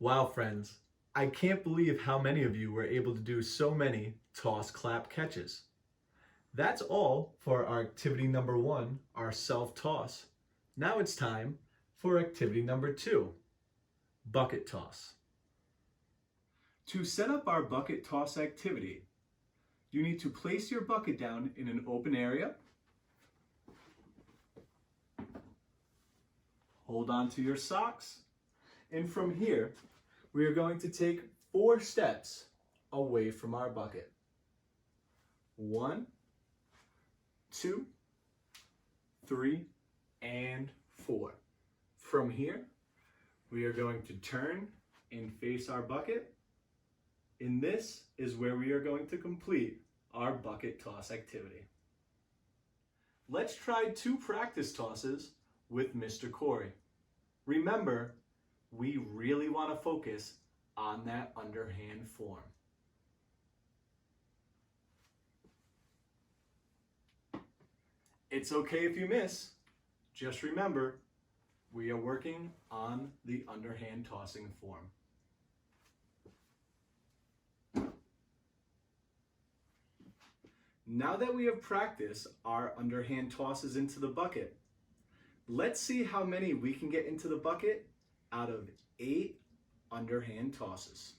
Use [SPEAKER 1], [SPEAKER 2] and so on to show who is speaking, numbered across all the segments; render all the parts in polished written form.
[SPEAKER 1] Wow, friends, I can't believe how many of you were able to do so many toss, clap, catches. That's all for our activity number 1, our self-toss. Now it's time for activity number 2, bucket toss. To set up our bucket toss activity, you need to place your bucket down in an open area. Hold on to your socks. And from here, we are going to take 4 steps away from our bucket. 1, 2, 3, and 4. From here, we are going to turn and face our bucket. And this is where we are going to complete our bucket toss activity. Let's try 2 practice tosses with Mr. Kory. Remember, we really want to focus on that underhand form. It's okay if you miss. Just remember, we are working on the underhand tossing form. Now that we have practiced our underhand tosses into the bucket, let's see how many we can get into the bucket out of 8 underhand tosses.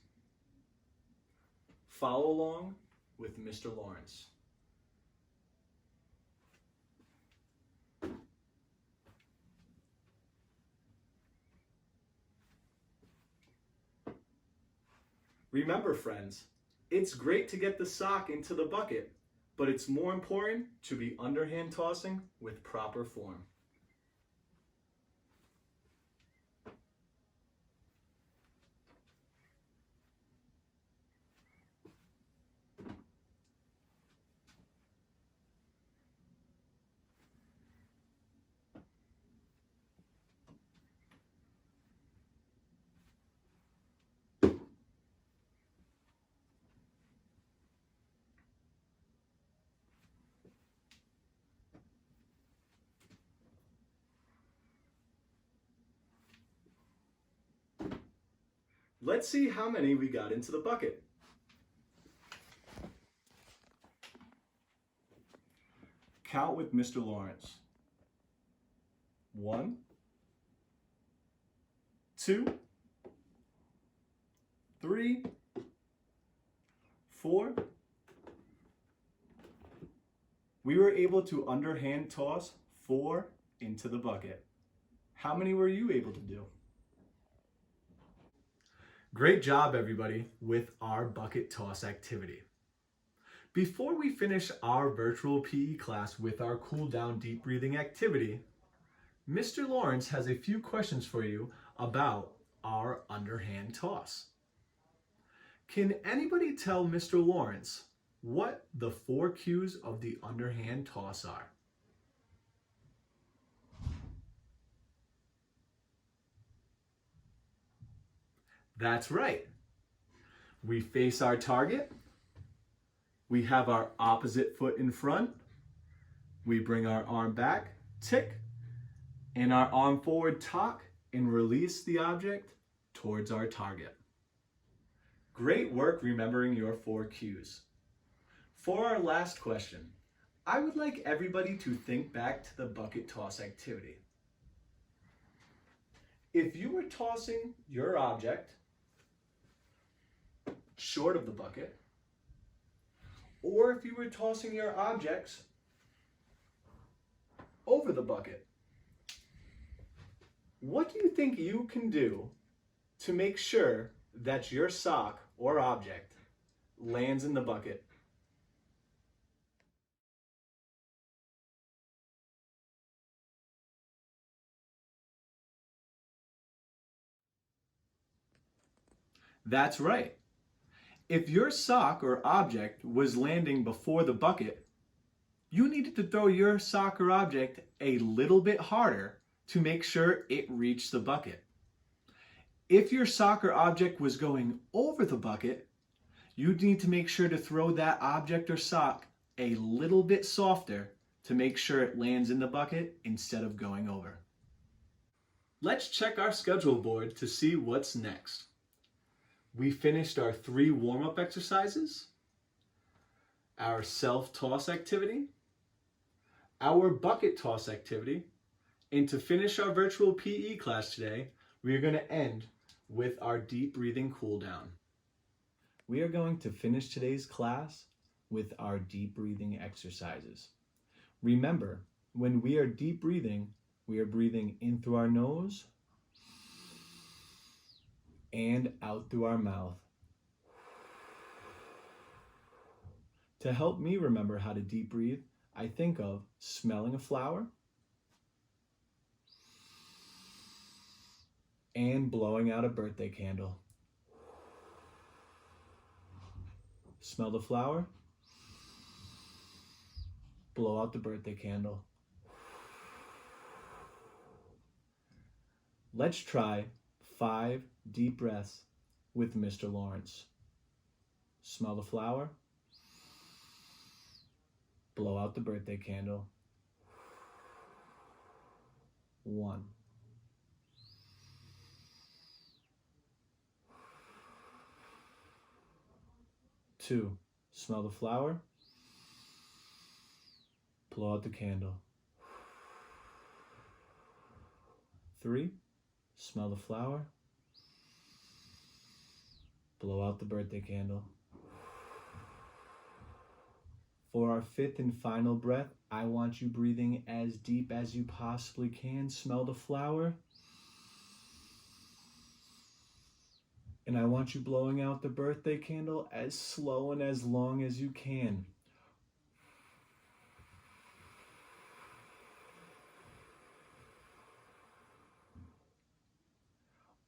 [SPEAKER 1] Follow along with Mr. Lawrence. Remember, friends, it's great to get the sock into the bucket, but it's more important to be underhand tossing with proper form. Let's see how many we got into the bucket. Count with Mr. Lawrence. 1, 2, 3, 4. We were able to underhand toss 4 into the bucket. How many were you able to do? Great job, everybody, with our bucket toss activity. Before we finish our virtual PE class with our cool down deep breathing activity, Mr. Lawrence has a few questions for you about our underhand toss. Can anybody tell Mr. Lawrence what the 4 cues of the underhand toss are? That's right. We face our target. We have our opposite foot in front. We bring our arm back, tick, and our arm forward, tock, and release the object towards our target. Great work remembering your 4 cues. For our last question, I would like everybody to think back to the bucket toss activity. If you were tossing your object short of the bucket, or if you were tossing your objects over the bucket, what do you think you can do to make sure that your sock or object lands in the bucket? That's right. If your sock or object was landing before the bucket, you needed to throw your sock or object a little bit harder to make sure it reached the bucket. If your sock or object was going over the bucket, you'd need to make sure to throw that object or sock a little bit softer to make sure it lands in the bucket instead of going over. Let's check our schedule board to see what's next. we finished our 3 warm-up exercises, our self-toss activity, our bucket toss activity, and to finish our virtual PE class today, we are going to end with our deep breathing cool down. We are going to finish today's class with our deep breathing exercises. Remember, when we are deep breathing, we are breathing in through our nose and out through our mouth. To help me remember how to deep breathe, I think of smelling a flower and blowing out a birthday candle. Smell the flower, blow out the birthday candle. Let's try 5 deep breaths with Mr. Lawrence. Smell the flower, blow out the birthday candle. 1. 2. Smell the flower, blow out the candle. 3. Smell the flower, blow out the birthday candle. For our 5th and final breath, I want you breathing as deep as you possibly can. Smell the flower. And I want you blowing out the birthday candle as slow and as long as you can.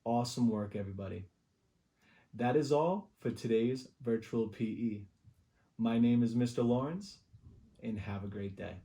[SPEAKER 1] Awesome work, everybody. That is all for today's virtual PE. My name is Mr. Lawrence, and have a great day.